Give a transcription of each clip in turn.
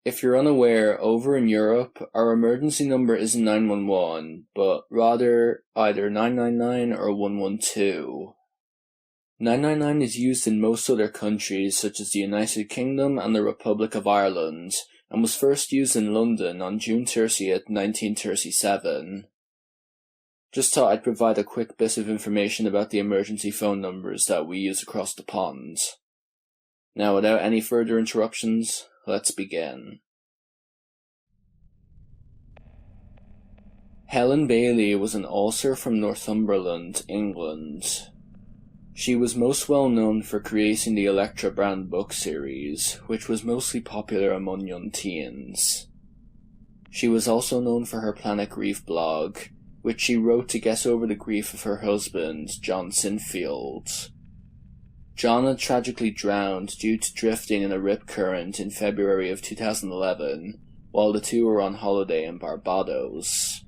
If you're unaware, over in Europe, our emergency number isn't 911, but rather either 999 or 112. 999 is used in most other countries such as the United Kingdom and the Republic of Ireland, and was first used in London on June 30th, 1937. Just thought I'd provide a quick bit of information about the emergency phone numbers that we use across the pond. Now, without any further interruptions, let's begin. Helen Bailey was an author from Northumberland, England. She was most well known for creating the Electra brand book series, which was mostly popular among young teens. She was also known for her Planet Grief blog, which she wrote to get over the grief of her husband, John Sinfield. John had tragically drowned due to drifting in a rip current in February of 2011, while the two were on holiday in Barbados.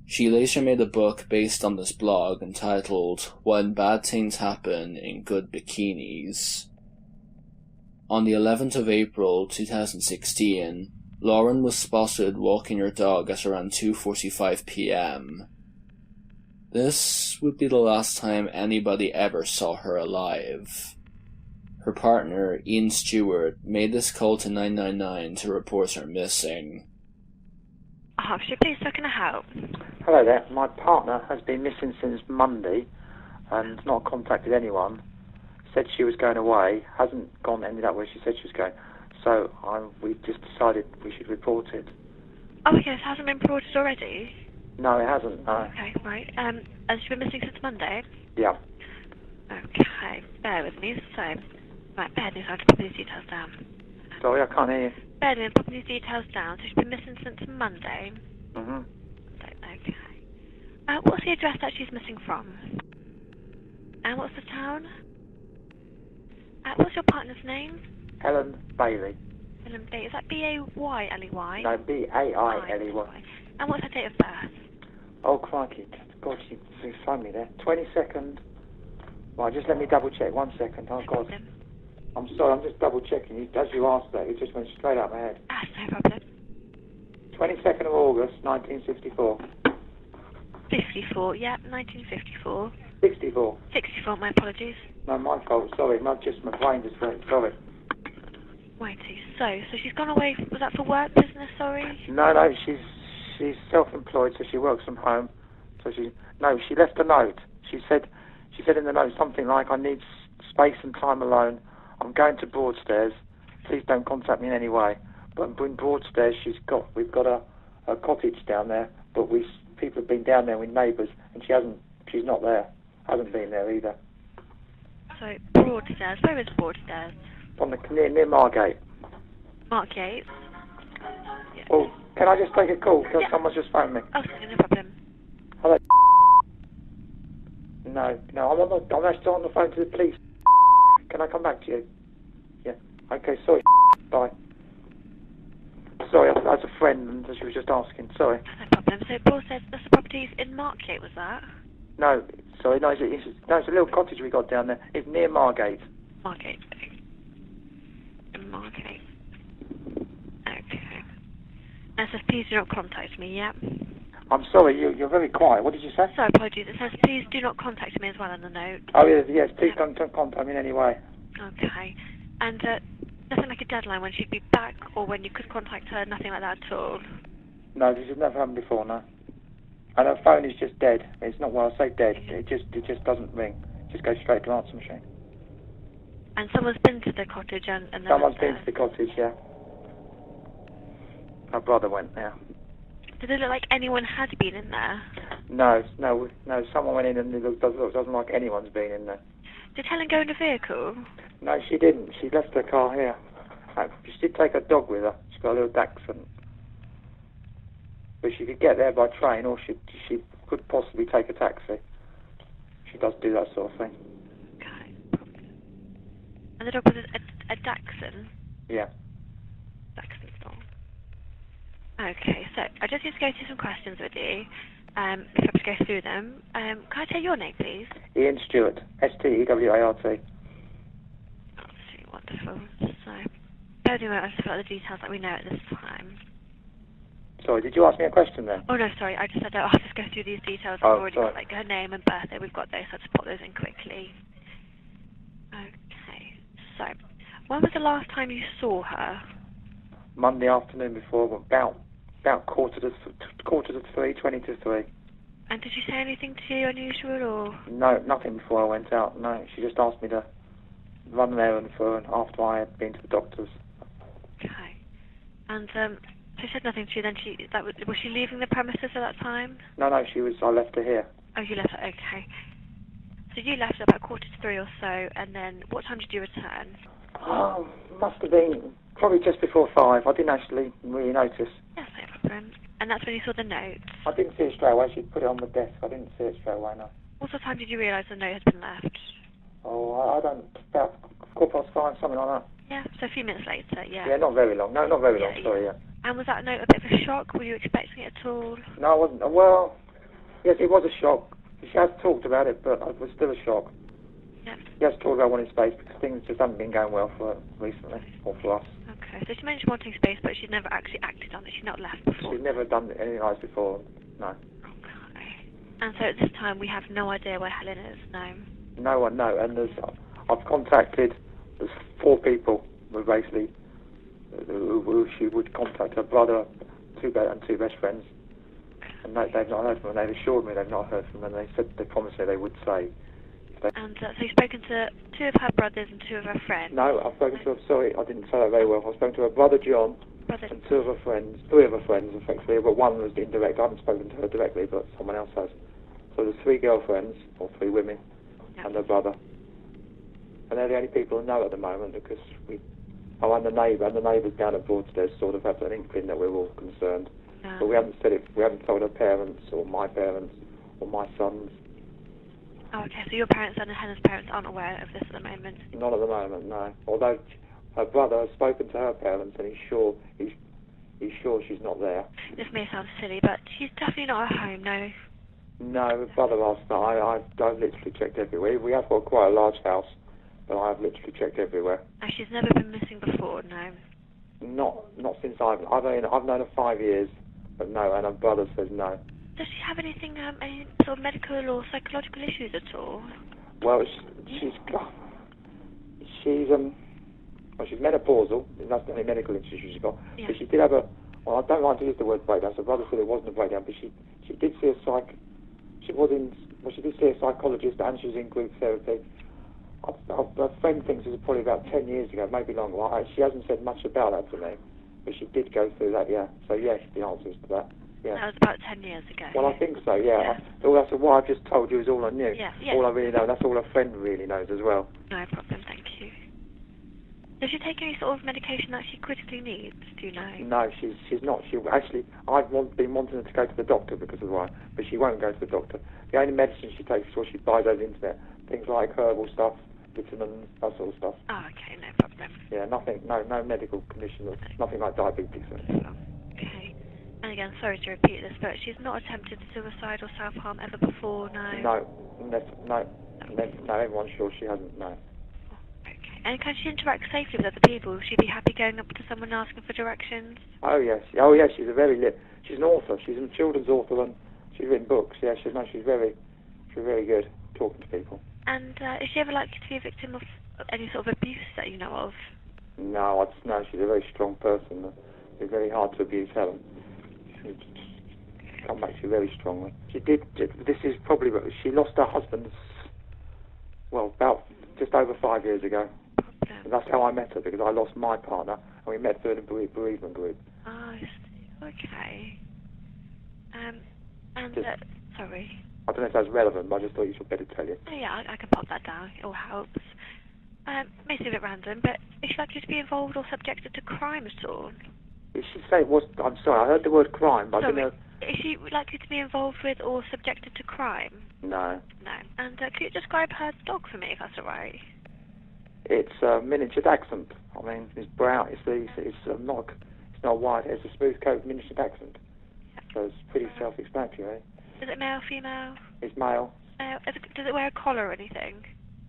She later made a book based on this blog entitled When Bad Things Happen in Good Bikinis. On the 11th of April 2016, Lauren was spotted walking her dog at around 2:45 p.m. This would be the last time anybody ever saw her alive. Her partner, Ian Stewart, made this call to 999 to report her missing. Please, how can I help? Hello there. My partner has been missing since Monday and not contacted anyone. Said she was going away, hasn't ended up where she said she was going. So we just decided we should report it. Oh, okay, it hasn't been reported already? No, it hasn't, no. Okay, right. Has she been missing since Monday? Yeah. Okay, bear with me. So, right, bear with me, so I'll just put these details down. Sorry, I can't hear you. Bear with me, I'm popping these details down. So she's been missing since Monday? Mm-hmm. Okay. What's the address that she's missing from? And what's the town? What's your partner's name? Helen Bailey. Helen Bailey. Is that B-A-Y-L-E-Y? No, B-A-I-L-E-Y. And what's her date of birth? Oh, crikey. God, she phoned me there. 22nd. Right, just let me double check. 1 second. Oh, God. Problem. I'm sorry, I'm just double checking. As you asked that, it just went straight out my head. No problem. 22nd of August, 1954. 54, yeah, 1954. 64. 64, my apologies. No, my fault. Sorry, not just my brain just went. Sorry. Righty, so she's gone away, was that for work, business, sorry? No, she's self-employed, so she works from home. So she left a note. She said in the note something like, I need space and time alone. I'm going to Broadstairs. Please don't contact me in any way. But in Broadstairs, we've got a cottage down there, but people have been down there with neighbours, and she's not there. Hasn't been there either. So, Broadstairs, where is Broadstairs? Near Margate. Margate? Yeah. Well, can I just take a call? Because someone's just phoned me. Oh, sorry, no problem. Hello? No, I'm still on the phone to the police. Can I come back to you? Yeah. Okay, sorry. Bye. Sorry, that's a friend, and she was just asking. Sorry. No problem. So, Broadstairs, that's the properties in Margate, was that? No, sorry, it's a little cottage we got down there. It's near Margate. Margate. Margate. Okay. And it says, please do not contact me, yeah? I'm sorry, you're very quiet. What did you say? Sorry, apologies. It says, please do not contact me as well on the note. Oh, yes, please don't contact me in any way. Okay. And nothing like a deadline when she'd be back or when you could contact her, nothing like that at all? No, this has never happened before, no. And her phone is just dead. It's not, well, I say dead, it just doesn't ring. It just goes straight to answer machine. And someone's been to the cottage and someone's been to the cottage, yeah. My brother went there. Did it look like anyone had been in there? No, someone went in and it doesn't like anyone's been in there. Did Helen go in a vehicle? No, she didn't. She left her car here. She did take her dog with her. She's got a little dachshund. But she could get there by train, or she could possibly take a taxi. She does do that sort of thing. Okay. And the dog was a dachshund? Yeah. Dachshund dog. Okay, so I just need to go through some questions with you. If I have to go through them. Can I take your name, please? Ian Stewart. Stewart. Oh, wonderful. So, bear with me, I just got the details that we know at this time. Sorry, did you ask me a question then? Oh no, sorry, I just said I'll just go through these details. I've already got like her name and birthday, we've got those, so I'll just pop those in quickly. Okay, so, when was the last time you saw her? Monday afternoon before, about quarter to 3, 20 to 3. And did she say anything to you unusual, or? No, nothing before I went out, no. She just asked me to run an errand for her after I had been to the doctor's. Okay. And, she said nothing to you then, was she leaving the premises at that time? No, I left her here. Oh, you left her, okay. So you left at about quarter to 3 or so, and then what time did you return? Oh, must have been probably just before 5. I didn't actually really notice. Yes, no problem. And that's when you saw the note? I didn't see it straight away. She put it on the desk. I didn't see it straight away, no. What sort of time did you realise the note had been left? Oh, I don't, about 5:15, something like that. Yeah, so a few minutes later, yeah. Yeah, not very long. No, not very long, sorry, yeah. And was that note a bit of a shock? Were you expecting it at all? No, I wasn't. Well, yes, it was a shock. She has talked about it, but it was still a shock. Yeah. She has talked about wanting space because things just haven't been going well for her recently, or for us. Okay, so she mentioned wanting space, but she'd never actually acted on it. She'd not left before. She's never done anything like this before, no. Okay. And so at this time, we have no idea where Helen is, no? No one, no. And I've contacted, there's 4 people who basically, who she would contact, her brother, 2 best friends. And they've not heard from them. They've assured me they've not heard from them. They promised me they would say. And so you've spoken to 2 of her brothers and 2 of her friends? No, I've spoken to her, sorry, I didn't say that very well. I've spoken to her brother John and 2 of her friends, 3 of her friends effectively, but one was indirect. I haven't spoken to her directly, but someone else has. So there's 3 girlfriends, or 3 women, and her brother. And they're the only people who know at the moment because and the neighbours down at Broadstairs sort of have an inkling that we're all concerned. No. But we haven't said it, we haven't told her parents, or my parents, or my sons. Oh, okay, so your parents and Helen's parents aren't aware of this at the moment? Not at the moment, no. Although her brother has spoken to her parents and he's sure she's not there. This may sound silly, but she's definitely not at home, no? No, her brother asked that. I've literally checked everywhere. We have got quite a large house, but I have literally checked everywhere. And she's never been missing before, no? Not since I've known her 5 years, but no, and her brother says no. Does she have anything, any sort of medical or psychological issues at all? Well, she's menopausal. That's the only medical issue she's got. Yeah. But she did have well, I don't like to use the word breakdown. So brother said it wasn't a breakdown, but she did see she did see a psychologist and she was in group therapy. Her friend thinks it was probably about 10 years ago, maybe longer. She hasn't said much about that to me, but she did go through that, yeah. So yes, the answer is to that. Yeah. That was about 10 years ago. Well, I think so, yeah. That's what I've just told you is all I knew. Yeah. All I really know. That's all her friend really knows as well. No problem, thank you. Does she take any sort of medication that she critically needs, do you know? No, she's not. I've been wanting her to go to the doctor because of why, but she won't go to the doctor. The only medicine she takes is what she buys over the internet. Things like herbal stuff, vitamins, that sort of stuff. Oh, okay, no problem. Yeah, nothing, no medical condition, nothing like diabetes. Okay. And again, sorry to repeat this, but she's not attempted suicide or self-harm ever before, no? No, everyone's sure she hasn't, no. Okay. And can she interact safely with other people? Would she be happy going up to someone asking for directions? Oh yes, she's she's an author, she's a children's author and she's written books, yeah, she's very good talking to people. And is she ever likely to be a victim of any sort of abuse that you know of? No, she's a very strong person. It's very hard to abuse Helen. She come back to you very strongly. She lost her husband, well, about just over 5 years ago. And that's how I met her, because I lost my partner, and we met through the bereavement group. Oh, I see. Okay. Sorry. I don't know if that's relevant, but I just thought you should better tell you. Oh, yeah, I can pop that down. It all helps. May seem a bit random, but is she likely to be involved or subjected to crime at all? Did she say it was... I'm sorry, I heard the word crime, but I don't know... Is she likely to be involved with or subjected to crime? No. No. And could you describe her dog for me, if that's all right? It's a miniature dachshund. I mean, it's brown. It's not white. It's a smooth coat miniature dachshund. So it's pretty self-explanatory. Is it male, female? It's male. Does it wear a collar or anything?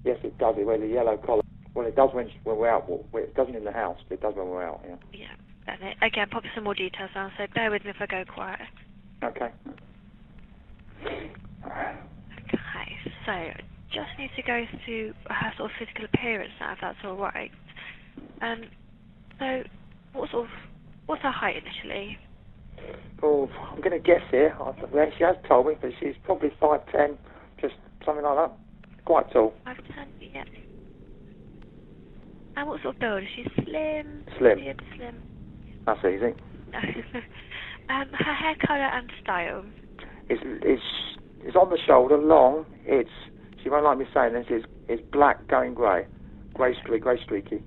Yes, it does. It wears a yellow collar. Well, it does when we're out. Well, it doesn't in the house, but it does when we're out, yeah. Yeah. And again, probably some more details now, so bear with me if I go quiet. Okay. Okay, so just need to go through her sort of physical appearance now, if that's all right. So, what's her height initially? Oh, I'm going to guess here. She has told me, but she's probably 5'10", just something like that. Quite tall. 5'10", yeah. And what sort of build? Is she slim? Slim. Medium, slim? That's easy. Her hair colour and style? It's on the shoulder, long. She won't like me saying this. It's black going grey, grey streaky.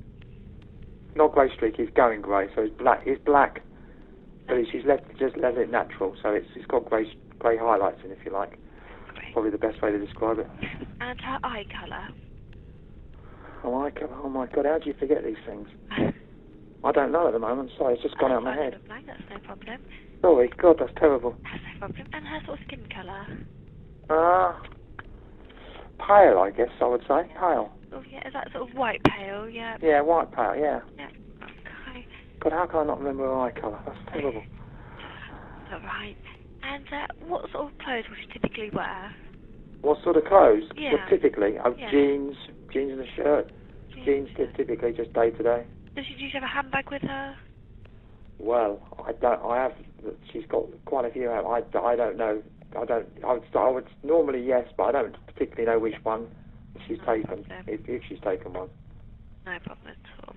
Not grey streaky. It's going grey. So it's black. It's black, but she's just let it natural. So it's got grey highlights in, if you like. Great. Probably the best way to describe it. And her eye colour? Oh my God! How do you forget these things? I don't know at the moment. Sorry, it's just gone out of my head. That's no problem. Sorry, God, that's terrible. That's no problem. And her sort of skin colour? Pale, I guess I would say. Pale. Oh yeah, is that sort of white pale? Yeah. Yeah, white pale. Yeah. Yeah. Okay. God, how can I not remember her eye colour? That's terrible. All right. And what sort of clothes would she typically wear? What sort of clothes? Yeah. Well, typically, Yeah. jeans and a shirt. Jeans typically just day to day. Does she usually have a handbag with her? Well, I don't. I have. She's got quite a few. I don't know. I would normally yes, but I don't particularly know which one she's taken. If she's taken one. No problem at all.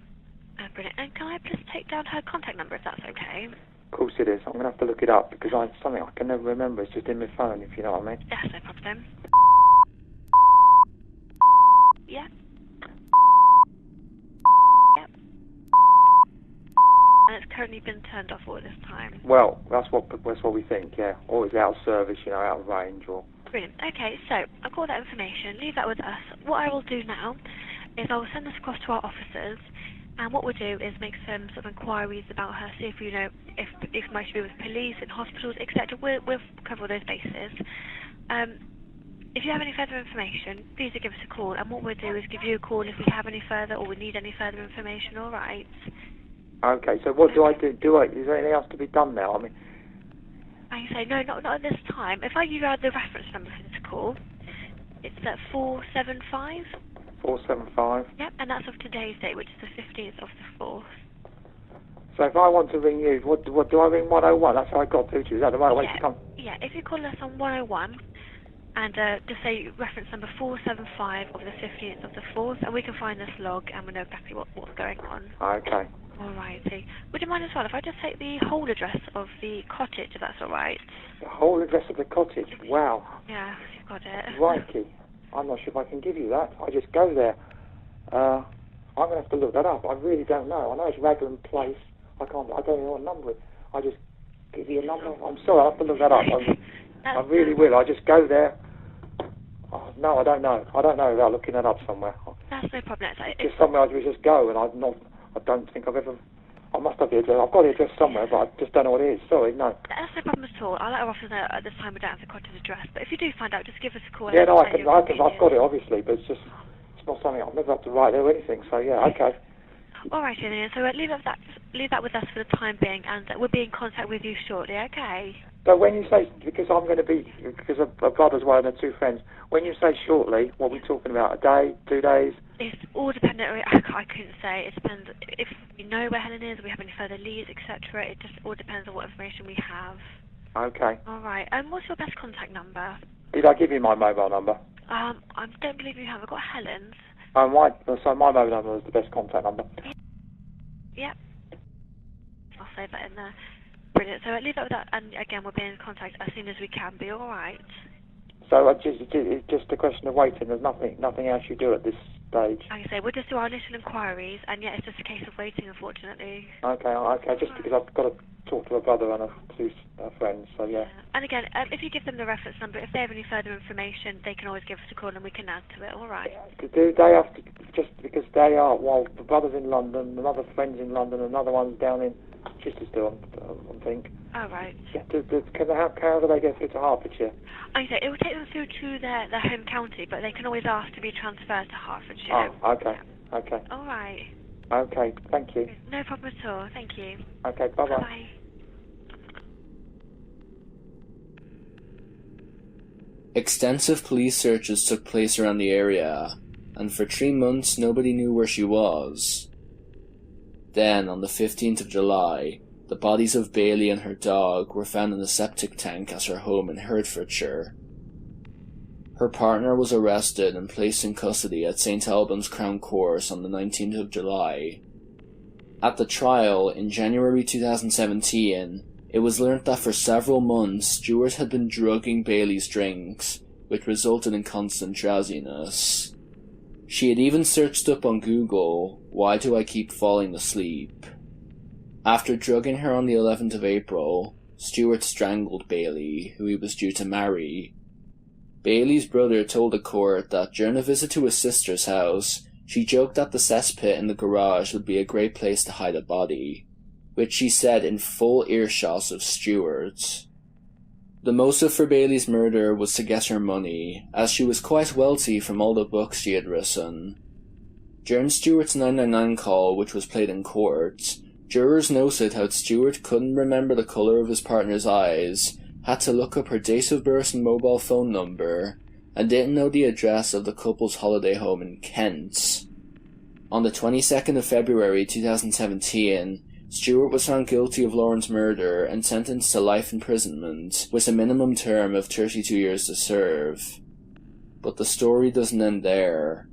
Brilliant. And can I please take down her contact number if that's okay? Of course it is. I'm gonna have to look it up because it's something I can never remember. It's just in my phone, if you know what I mean. That's no problem. Yeah. Yep. And it's currently been turned off all this time. Well, that's what we think. Yeah, or it's out of service, out of range, or. Brilliant. Okay, so I've got that information. Leave that with us. What I will do now is I will send this across to our officers, and what we'll do is make some sort of inquiries about her, see if we know if it might be with police and hospitals, etc. We'll cover all those bases. If you have any further information, please do give us a call, and what we'll do is give you a call if we have any further or we need any further information. All right. Okay. So what do I do? Is there anything else to be done now? I mean. I say no, not at this time. If I give you the reference number for this call, it's at 475. 475. Yep, and that's of today's date, which is the 15th of the 4th. So if I want to ring you, what do I ring 101? That's how I got through to you. Is that the right way to come? Yeah, if you call us on 101 and just say reference number 475 of the 15th of the 4th, and we can find this log and we know exactly what's going on. Okay. Alrighty. Would you mind as well if I just take the whole address of the cottage, if that's alright? The whole address of the cottage? Wow. Yeah, you've got it. Crikey. I'm not sure if I can give you that. I just go there. I'm going to have to look that up. I really don't know. I know it's Raglan Place. I don't know what number it is. I just give you a number. I'm sorry, I'll have to look that up. I really will. I just go there. Oh, no, I don't know. I don't know without looking that up somewhere. That's no problem. It's somewhere I just go, and I don't think I've ever. I must have the address. I've got the address somewhere, but I just don't know what it is. Sorry, no. That's no problem at all. I'll let our officers know at this time we don't have the cottage address. But if you do find out, just give us a call. Yeah, no, I've got it obviously, but it's not something I've never had to write there or anything. So yeah, okay. All right, then. So leave that with us for the time being, and we'll be in contact with you shortly. Okay. So when you say, because I'm going to be, because I've got as well and two friends, when you say shortly, what are we talking about? A day, 2 days? It's all dependent. I couldn't say. It depends if we know where Helen is, if we have any further leads, etc. It just all depends on what information we have. Okay. All right. What's your best contact number? Did I give you my mobile number? I don't believe you have. I've got Helen's. So my mobile number is the best contact number. Yep. I'll save that in there. Brilliant. So leave that with that, and again, we'll be in contact as soon as we can be. All right. So it's just a question of waiting. There's nothing else you do at this stage. Like I say, we'll just do our initial inquiries, and yeah, it's just a case of waiting, unfortunately. Okay. Just because I've got to talk to a brother and two friends. So yeah. And again, if you give them the reference number, if they have any further information, they can always give us a call, and we can add to it. All right. Do they have to, just because they are? Well, the brother's in London, another friend's in London, another one's down in Chichester, I think. Oh, right. Yeah, how do they get through to Hertfordshire? I say it will take them through to their home county, but they can always ask to be transferred to Hertfordshire. Oh, okay. Okay. All right. Okay, thank you. No problem at all. Thank you. Okay, bye-bye. Bye. Extensive police searches took place around the area, and for 3 months nobody knew where she was. Then, on the 15th of July, the bodies of Bailey and her dog were found in a septic tank at her home in Hertfordshire. Her partner was arrested and placed in custody at St Albans Crown Court on the 19th of July. At the trial, in January 2017, it was learnt that for several months Stewart had been drugging Bailey's drinks, which resulted in constant drowsiness. She had even searched up on Google, "Why do I keep falling asleep?" After drugging her on the 11th of April, Stewart strangled Bailey, who he was due to marry. Bailey's brother told the court that during a visit to his sister's house, she joked that the cesspit in the garage would be a great place to hide a body, which she said in full earshot of Stewart. The motive for Bailey's murder was to get her money, as she was quite wealthy from all the books she had written. During Stewart's 999 call, which was played in court, jurors noted how Stewart couldn't remember the colour of his partner's eyes, had to look up her date of birth and mobile phone number, and didn't know the address of the couple's holiday home in Kent. On the 22nd of February 2017, Stewart was found guilty of Lauren's murder and sentenced to life imprisonment, with a minimum term of 32 years to serve. But the story doesn't end there.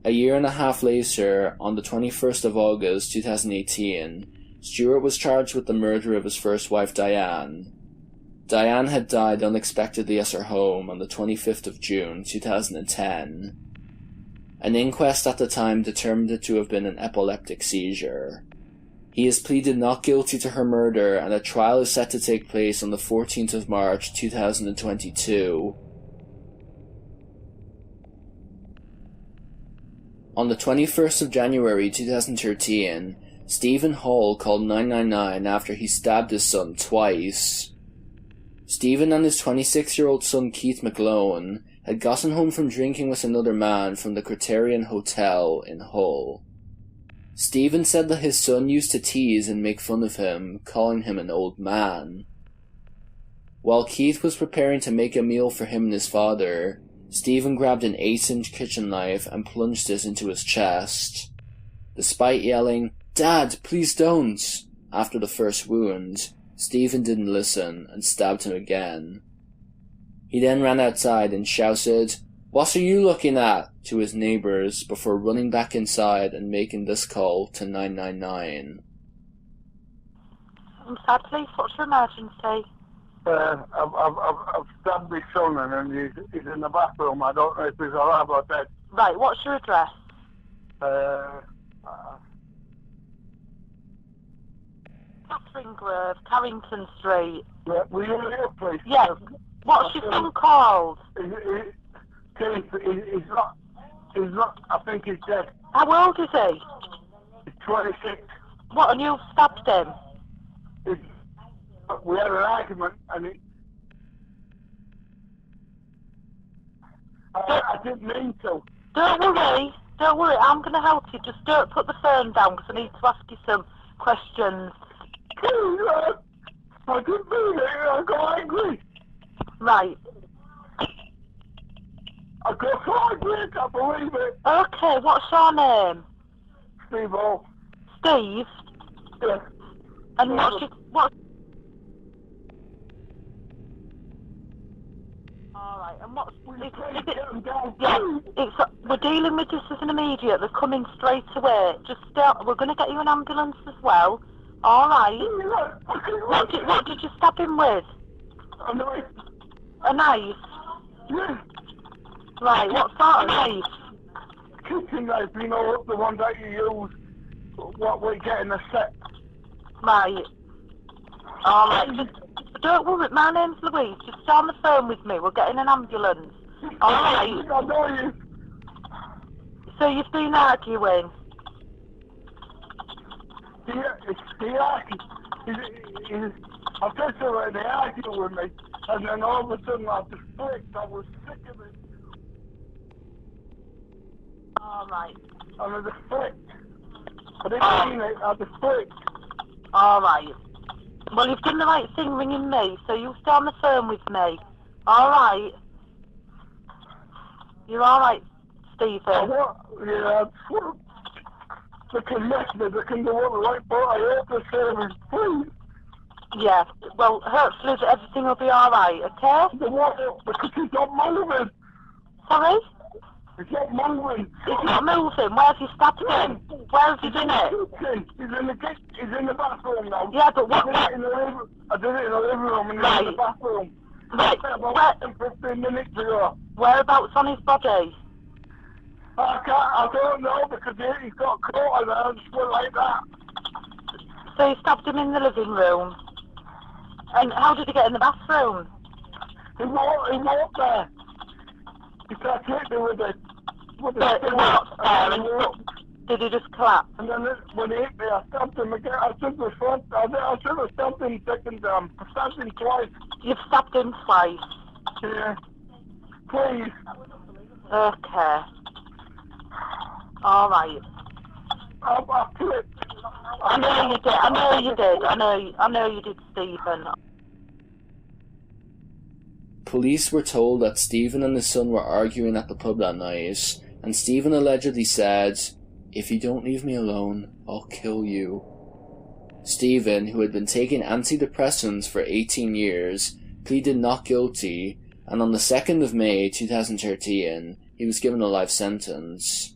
A year and a half later, on the 21st of August 2018, Stewart was charged with the murder of his first wife Diane. Diane had died unexpectedly at her home on the 25th of June 2010. An inquest at the time determined it to have been an epileptic seizure. He has pleaded not guilty to her murder, and a trial is set to take place on the 14th of March 2022. On the 21st of January 2013, Stephen Hall called 999 after he stabbed his son twice. Stephen and his 26-year-old son Keith MacLeod had gotten home from drinking with another man from the Criterion Hotel in Hull. Stephen said that his son used to tease and make fun of him, calling him an old man. While Keith was preparing to make a meal for him and his father, Stephen grabbed an 8-inch kitchen knife and plunged it into his chest. Despite yelling, "Dad, please don't!" after the first wound, Stephen didn't listen and stabbed him again. He then ran outside and shouted, "What are you looking at?" to his neighbours before running back inside and making this call to 999. I'm sad, please. What's your emergency? I've stabbed my son and he's in the bathroom. I don't know if he's alive or dead. Right, what's your address? Catherine Grove, Carrington Street. Yeah, will you hear, please? Yes. What's your son called? He's not, I think he's dead. How old is he? He's 26. What, and you stabbed him? We had an argument and I didn't mean to. Don't worry, I'm going to help you. Just don't put the phone down because I need to ask you some questions. I didn't mean it, I got angry. Right. I got so angry, I can't believe it. Okay, what's your name? Steve Hall. Steve? Yeah. And what? Alright, and what's... we're dealing with this as an immediate. They're coming straight away. We're going to get you an ambulance as well. Alright. What did you stab him with? A knife. A knife? Yeah. Right, what sort of knife? Kitchen knife, you know, the one that you use, what we get in the set. Right. Alright, don't worry, my name's Louise. Just stay on the phone with me. We're getting an ambulance. Alright. I know you. So you've been arguing? I said to her, they argued with me, and then all of a sudden I just flicked. I was sick of it. Alright. And I just flicked. I didn't mean it, I just flicked. Alright. Well, you've done the right thing ringing me, so you stay on the phone with me. Alright. You're alright, Stephen? Yeah, they can mess me, they can do what they like, but I hope the service, please. Yeah, well, hopefully everything will be alright, okay? They won't, because he's not moving. Sorry? He's not moving. He's not moving. Where have you stabbed him? Where have you done it? He's in the bathroom now. Yeah, but what? I did it in the living room and he's in the bathroom. Right. About 15 minutes ago. Whereabouts on his body? I don't know because he's got caught and I just went like that. So you stabbed him in the living room? And how did he get in the bathroom? He walked there. He started hitting me with it. Did he just collapse? And then when he hit me, I stabbed him again. I should have stabbed him second time. I stabbed him twice. You've stabbed him twice? Yeah. Please. Okay. Alright. I flipped. I know you did. I know you did, Stephen. Police were told that Stephen and his son were arguing at the pub that night, and Stephen allegedly said, "If you don't leave me alone, I'll kill you." Stephen, who had been taking antidepressants for 18 years, pleaded not guilty, and on the 2nd of May 2013, he was given a life sentence.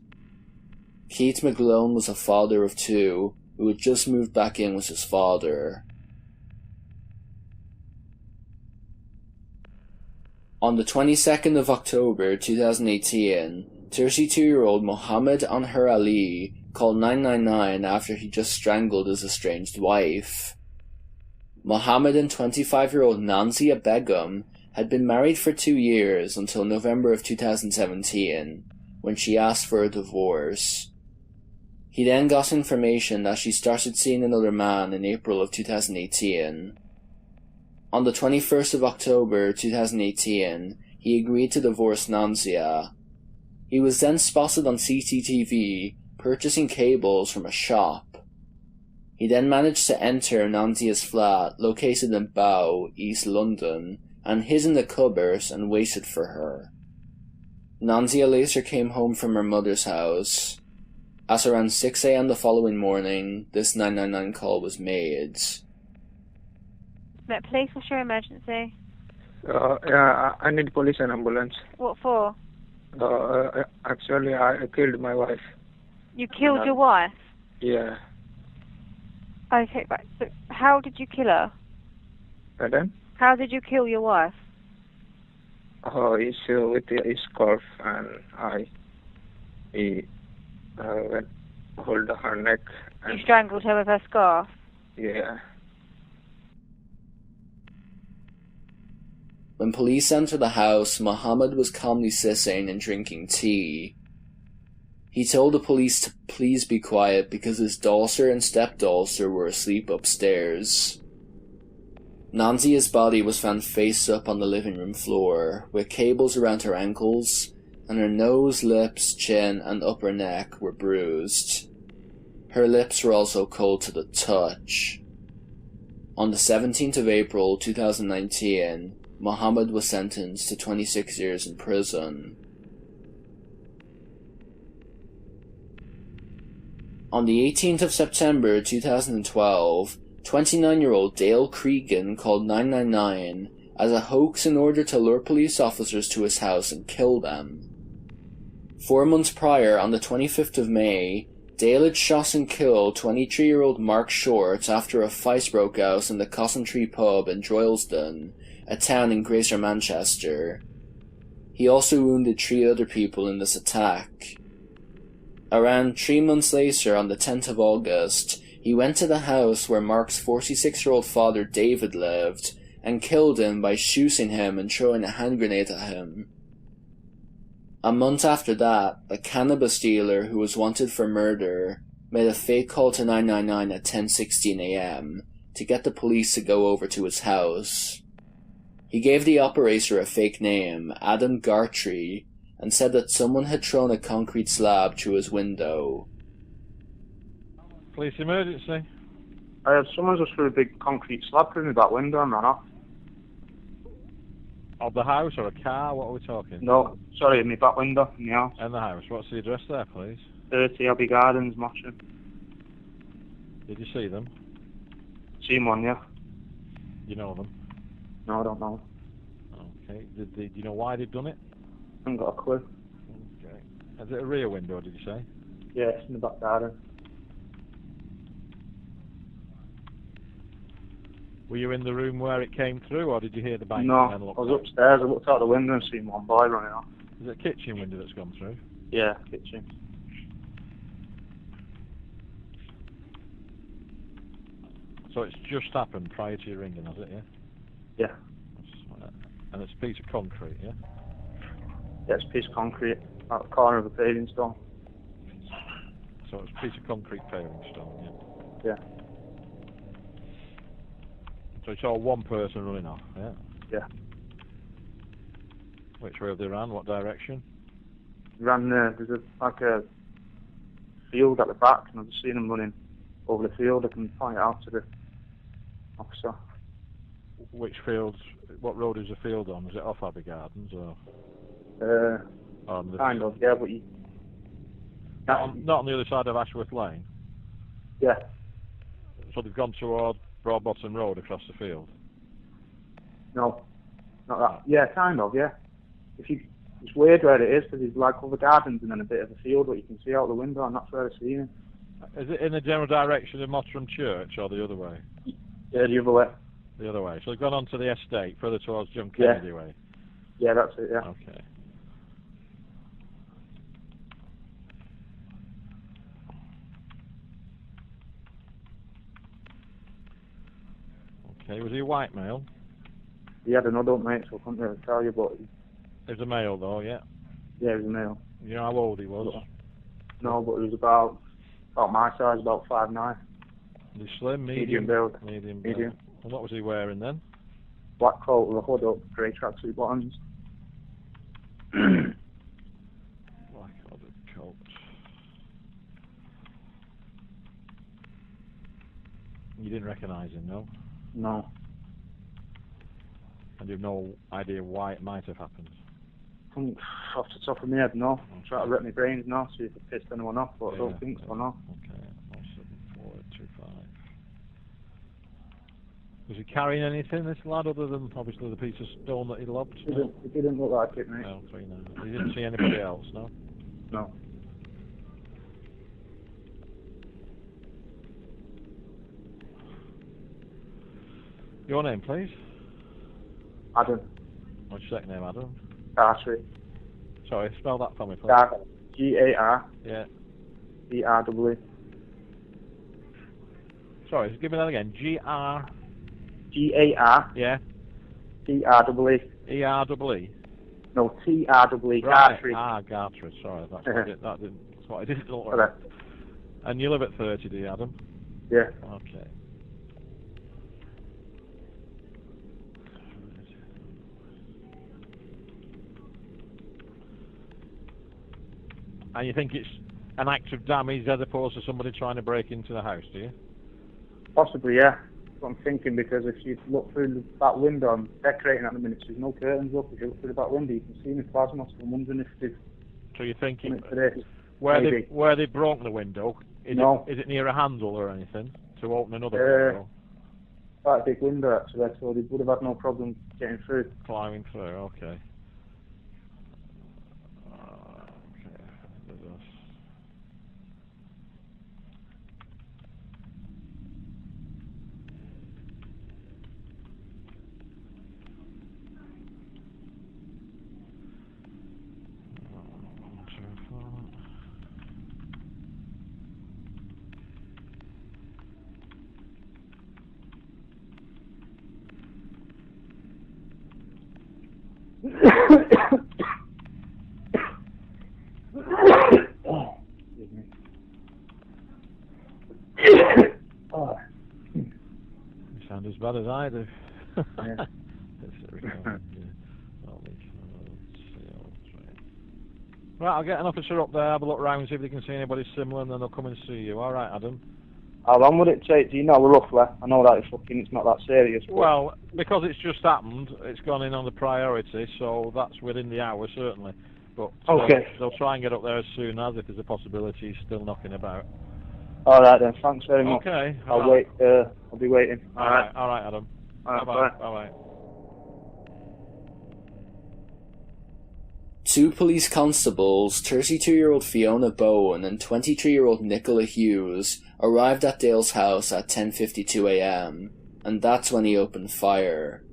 Keith MacLeod was a father of 2, who had just moved back in with his father. On the 22nd of October 2018, 32-year-old Mohammed Anhar Ali called 999 after he just strangled his estranged wife. Mohammed and 25-year-old Nanzia Begum had been married for 2 years until November of 2017, when she asked for a divorce. He then got information that she started seeing another man in April of 2018. On the 21st of October 2018, he agreed to divorce Nanzia. He was then spotted on CCTV purchasing cables from a shop. He then managed to enter Nanzia's flat, located in Bow, East London, and hid in the cupboard and waited for her. Nanzia later came home from her mother's house. At around 6 a.m. the following morning, this 999 call was made. Met police, what's your emergency? Yeah, I need police and ambulance. What for? Actually, I killed my wife. You killed your wife? Yeah. Okay, but so how did you kill her? Pardon? How did you kill your wife? It's with his scarf and he went hold her neck. And, you strangled her with her scarf? Yeah. When police entered the house, Mohammed was calmly sitting and drinking tea. He told the police to please be quiet because his daughter and stepdaughter were asleep upstairs. Nanzia's body was found face up on the living room floor, with cables around her ankles, and her nose, lips, chin, and upper neck were bruised. Her lips were also cold to the touch. On the 17th of April 2019, Mohammed was sentenced to 26 years in prison. On the 18th of September 2012, 29-year-old Dale Cregan called 999 as a hoax in order to lure police officers to his house and kill them. 4 months prior, on the 25th of May, Dale had shot and killed 23-year-old Mark Short after a fight broke out in the Cotton Tree pub in Droylsden, a town in Greater Manchester. He also wounded 3 other people in this attack. Around 3 months later, on the 10th of August, he went to the house where Mark's 46-year-old father David lived and killed him by shooting him and throwing a hand grenade at him. A month after that, a cannabis dealer who was wanted for murder made a fake call to 999 at 10:16 a.m. to get the police to go over to his house. He gave the operator a fake name, Adam Gartrey, and said that someone had thrown a concrete slab through his window. Police emergency. Someone just threw a big concrete slab through my back window and ran off. Of the house or a car? What are we talking? No, sorry, in my back window in the house. In the house. What's the address there, please? 30 Abbey Gardens, Mosham. Did you see them? Seen one, yeah. You know them? No, I don't know. Okay. Do you know why they've done it? I haven't got a clue. Okay. Is it a rear window, did you say? Yeah, it's in the back garden. Were you in the room where it came through, or did you hear the bang? No, and look I was down? upstairs. I looked out the window and seen one boy running off. Is it a kitchen window that's gone through? Yeah, kitchen. So it's just happened prior to your ringing, has it, yeah? Yeah. And it's a piece of concrete, yeah? Yeah, it's a piece of concrete out the corner of a paving stone. So it's a piece of concrete paving stone, yeah? Yeah. So you saw one person running off, yeah? Yeah. Which way have they ran? What direction? Ran there's a field at the back, and I've just seen him running over the field. I can point it out to the officer. Which fields? What road is the field on? Is it off Abbey Gardens or? Kind of, yeah, but not on the other side of Ashworth Lane. Yeah. So they've gone toward Broadbottom Road across the field. No, not that. Yeah, kind of, yeah. It's weird where it is because there's like other gardens and then a bit of a field that you can see out the window, and that's where I've seen it. Is it in the general direction of Mottram Church or the other way? Yeah, the other way. The other way. So they've gone onto the estate, further towards John Kennedy way. Yeah, that's it. Yeah. Okay. Okay. Was he a white male? He had an adult mate, so I couldn't really tell you, but He was a male though, yeah. Yeah, he was a male. You know how old he was? No, but he was about my size, about 5'9". Was he slim, Medium build. Medium build. And what was he wearing then? Black coat with a hood up, grey tracksuit bottoms. Black hooded coat. You didn't recognise him, no? No. And you have no idea why it might have happened? Off the top of my head, no. I'm trying to rip my brains now, see if I pissed anyone off, but I don't think so, no. Okay, 07425. Was he carrying anything, this lad, other than obviously the piece of stone that he lobbed? It didn't look like it, mate. No, 39. You didn't see anybody else, no? No. Your name, please? Adam. What's your second name, Adam? Gartry. Sorry, spell that for me, please. Gar. Yeah. E-R-E. Sorry, give me that again. G-R... G-A-R. Yeah. T-R-E-E. E-R-E-E? No, T-R-E-E. Right. Gartry. Gartry. Sorry, that's what I didn't know. Okay. And you live at 30, do you, Adam? Yeah. Okay. And you think it's an act of damage as opposed to somebody trying to break into the house, do you? Possibly, yeah. That's what I'm thinking, because if you look through that window, I'm decorating at the minute, so there's no curtains up. If you look through that window, you can see the plasma, so I'm wondering if they've... So you're thinking, where they broke the window, is it near a handle or anything, to open another window? Quite a big window, actually, so they would have had no problem getting through. Climbing through, okay. You sound as bad as I do. Yeah. Right, I'll get an officer up there, have a look round, see if they can see anybody similar, and then they'll come and see you. All right, Adam? How long would it take? Do you know roughly? I know that it's not that serious. But... Well, because it's just happened, it's gone in on the priority, so that's within the hour, certainly. But okay. They'll try and get up there as soon as, if there's a possibility he's still knocking about. All right then, thanks very much. Okay. I'll wait. I'll be waiting. All right, Adam. Bye-bye. Bye-bye. 2 police constables, 32-year-old Fiona Bowen and 23-year-old Nicola Hughes, arrived at Dale's house at 10:52 a.m, and that's when he opened fire.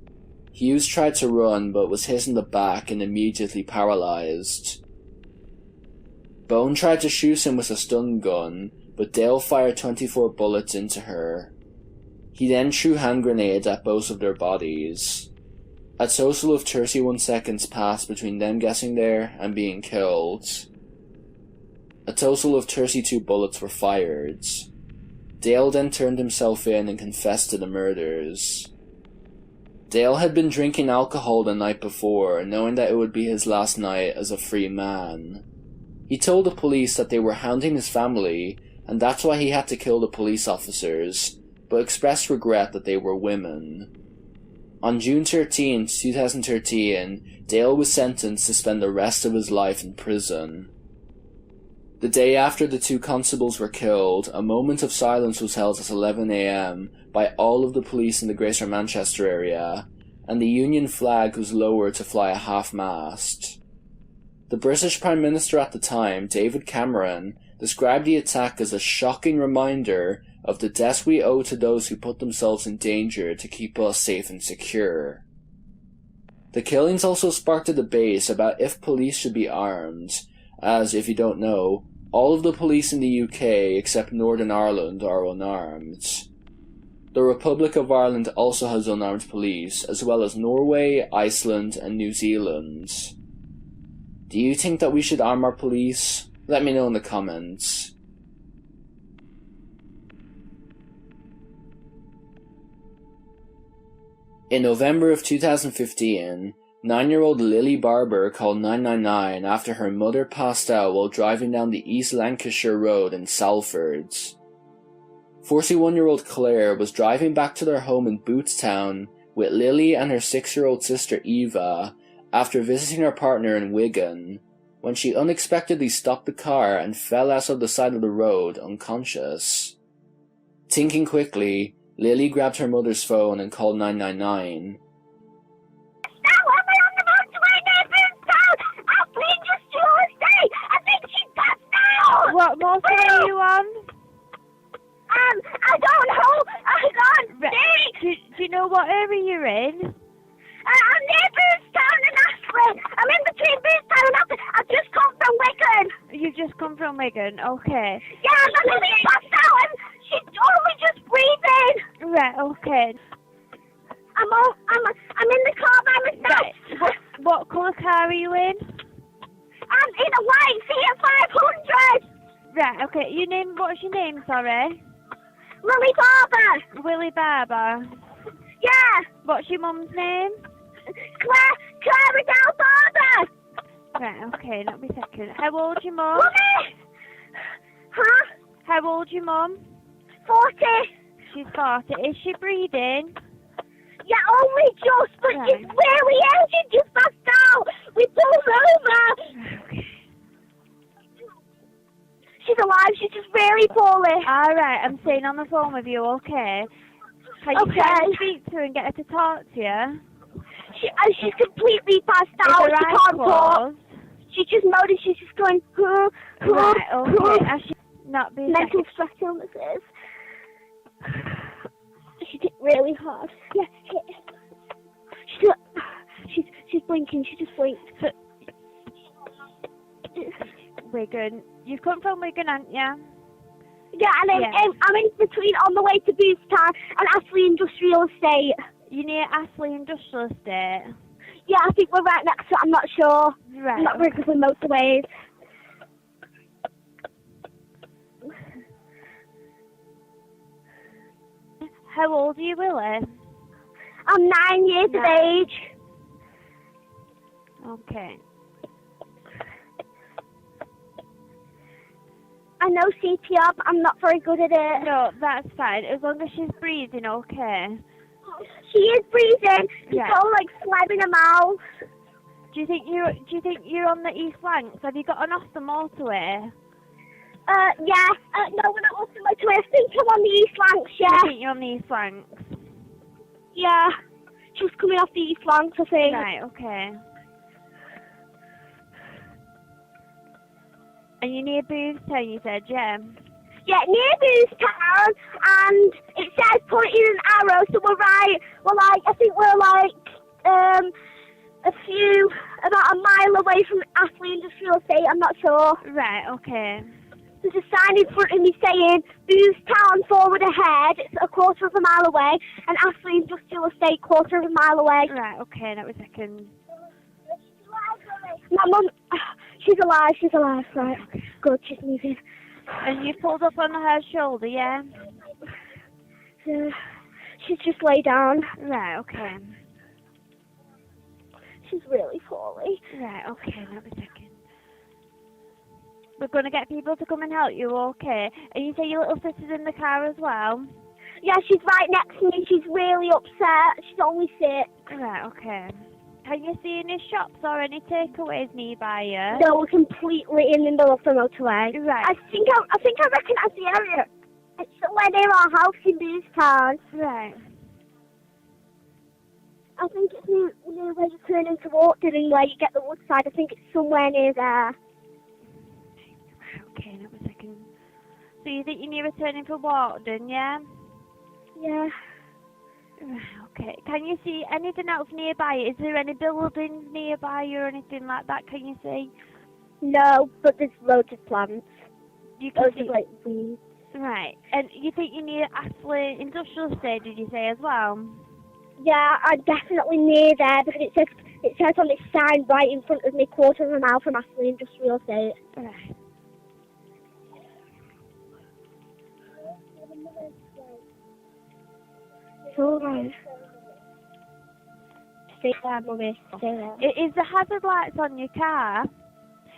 Hughes tried to run but was hit in the back and immediately paralysed. Bowen tried to shoot him with a stun gun, but Dale fired 24 bullets into her. He then threw hand grenades at both of their bodies. A total of 31 seconds passed between them getting there and being killed. A total of 32 bullets were fired. Dale then turned himself in and confessed to the murders. Dale had been drinking alcohol the night before, knowing that it would be his last night as a free man. He told the police that they were hounding his family, and that's why he had to kill the police officers, but expressed regret that they were women. On June 13, 2013, Dale was sentenced to spend the rest of his life in prison. The day after the 2 constables were killed, a moment of silence was held at 11 a.m. by all of the police in the Greater Manchester area, and the Union flag was lowered to fly a half-mast. The British Prime Minister at the time, David Cameron, described the attack as a shocking reminder of the debt we owe to those who put themselves in danger to keep us safe and secure. The killings also sparked a debate about if police should be armed, as, if you don't know, all of the police in the UK except Northern Ireland are unarmed. The Republic of Ireland also has unarmed police, as well as Norway, Iceland, and New Zealand. Do you think that we should arm our police? Let me know in the comments. In November of 2015, 9-year-old Lily Barber called 999 after her mother passed out while driving down the East Lancashire Road in Salford. 41-year-old Claire was driving back to their home in Bootstown with Lily and her 6-year-old sister Eva after visiting her partner in Wigan, when she unexpectedly stopped the car and fell out of the side of the road unconscious. Thinking quickly, Lily grabbed her mother's phone and called 999. What motor are you on? I don't know. I can't see. Do you know what area you're in? I'm near Bootstown and Ashley. I'm in between Bootstown and Ashley. I've just come from Wigan. You've just come from Wigan, okay. Yeah, and Lily passed out and she's only just breathing. Right, okay. I'm in the car by myself. Right. What colour car are you in? I'm in a white Fiat 500. Right, okay. What's your name, sorry? Lily Barber. Willie Barber? Yeah. What's your mum's name? Claire Adele Barber. Right, okay, let me a second. How old's your mum? Mummy! Huh? How old's your mum? 40. She's 40. Is she breathing? Yeah, only just, but right. She's really ill. She just passed out. We pulled over. Okay. She's alive. She's just very poorly. All right, I'm staying on the phone with you, okay? Can you try to speak to her and get her to talk to you? She's completely passed out. She can't talk. She just noticed she's just going, right, okay. Has she not been mental stress illnesses? She hit really hard. Yeah, she's blinking. She just blinked. Wigan. You've come from Wigan, haven't you? Yeah, and I'm in between on the way to Bootstown and Ashley Industrial Estate. You're near Ashley Industrial Estate? Yeah, I think we're right next to it. I'm not sure. Right. I'm not very good with motorways. How old are you, Willie? I'm 9 years of age. Okay. I know CPR, but I'm not very good at it. No, that's fine. As long as she's breathing, okay. She is breathing. She's Yeah. got like slab in her mouth. Do you think you're on the East Lancs? Have you gotten off the motorway? Yeah. No, we're not off the motorway. I think I'm on the East Lancs, You yeah. think you're on the East Lancs? Yeah. She was coming off the East Lancs, I think. Right, okay. And you're near Boothstown, you said, yeah? Yeah, near Boothstown, and it says pointing an arrow, so I think we're about a mile away from Astley Industrial Estate, I'm not sure. Right, okay. There's a sign in front of me saying, Boothstown forward ahead, it's a quarter of a mile away, and Astley Industrial Estate quarter of a mile away. Right, okay, that was a second. My mum, she's alive, right. Good, she's moving. And you pulled up on her shoulder, yeah? She's just lay down. Right, okay. She's really poorly. Right, okay, that was a second. We're going to get people to come and help you, okay? And you say your little sister's in the car as well? Yeah, she's right next to me. She's really upset. She's only sick. Right, okay. Can you see any shops or any takeaways nearby you? No, we're completely in the middle of the motorway. Right. I think I recognise the area. It's somewhere near our house in Boothstown. Right. I think it's near where you turn into Walkden and where you get the Woodside. I think it's somewhere near there. Okay, that was a second. So you think you're near returning for Walkden, yeah? Yeah. Right, okay. Can you see anything else nearby? Is there any buildings nearby or anything like that? Can you see? No, but there's loads of plants. You can Loads see of like weeds. Right. And you think you're near Astley Industrial Estate, did you say, as well? Yeah, I'm definitely near there because it says on this sign right in front of me, quarter of a mile from Astley Industrial Estate. Right. It's all right. Stay there, Mummy. Stay there. Is the hazard lights on your car?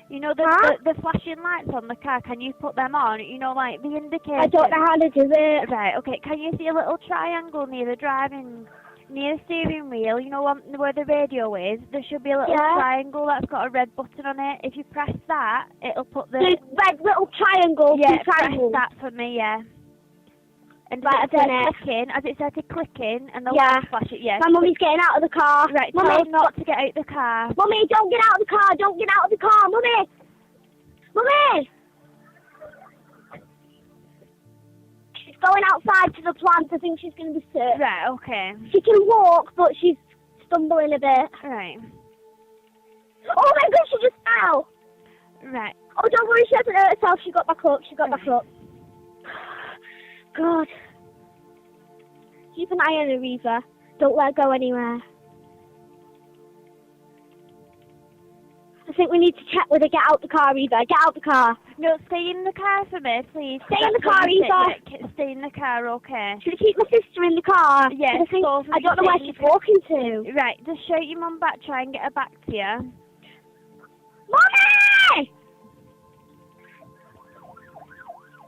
You know, the flashing lights on the car, can you put them on? You know, like the indicator. I don't know how to do it. Right, okay. Can you see a little triangle near the steering wheel, you know, where the radio is? There should be a little triangle that's got a red button on it. If you press that, it'll put the red little triangle. Yeah, press that for me, yeah. And right, as it started clicking, and the lights flash it, yeah. My mummy's getting out of the car. Right, Mummy, tell her not to get out of the car. Mummy, don't get out of the car. Don't get out of the car, Mummy. Mummy. She's going outside to the plant. I think she's going to be sick. Right, okay. She can walk, but she's stumbling a bit. Right. Oh my God, she just fell. Right. Oh, don't worry, she hasn't hurt herself. She got back up. Back up. God. Keep an eye on her, Eva. Don't let her go anywhere. I think we need to check with her. Get out the car, Eva. Get out the car. No, stay in the car for me, please. Stay in the car, Eva. Yeah, stay in the car, okay. Should we keep my sister in the car? Yeah, I don't know where she's walking to. Right, just shout your mum back. Try and get her back to you. Mommy!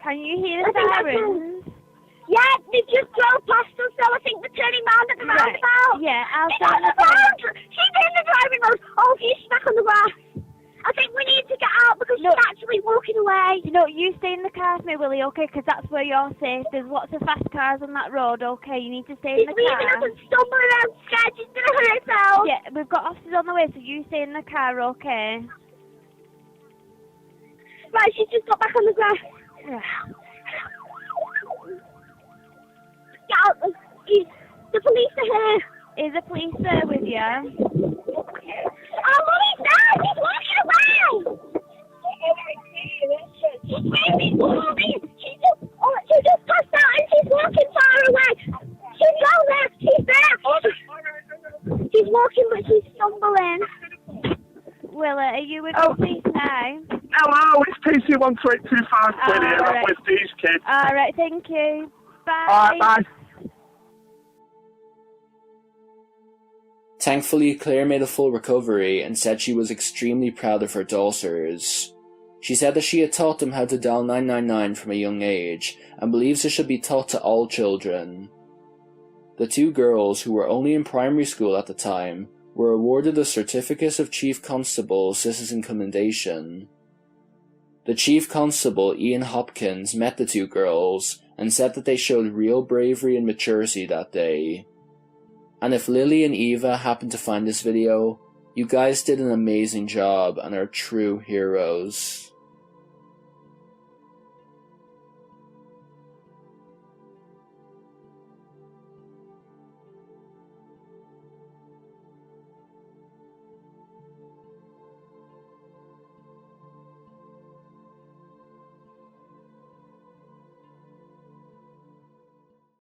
Can you hear the sirens? Yeah, they just drove past us, so I think they're turning round at the roundabout. Yeah, I'll She's on the road. She's in the driving mode. Oh, she's back on the grass. I think we need to get out because she's actually walking away. No, you stay in the car with me, Willie, okay? Because that's where you're safe. There's lots of fast cars on that road, okay? You need to stay in the car. She's leaving us and stumbling around scared. She's going to hurt herself. Yeah, we've got officers on the way, so you stay in the car, okay? Right, she's just got back on the grass. Get out. The police are here. Is the police there with you? Oh, Mummy's there. She's walking away. She's waving for me. She just passed out and she's walking far away. She's down there. She's there. She's walking, but she's stumbling. Willie, are you with the police now? Hello, it's PC12825 here. I'm with these kids. Alright, thank you. Bye. Alright, bye. Thankfully, Claire made a full recovery and said she was extremely proud of her daughters. She said that she had taught them how to dial 999 from a young age, and believes it should be taught to all children. The 2 girls, who were only in primary school at the time, were awarded a Certificate of Chief Constable Citizen Commendation. The Chief Constable, Ian Hopkins, met the 2 girls, and said that they showed real bravery and maturity that day. And if Lily and Eva happen to find this video, you guys did an amazing job and are true heroes.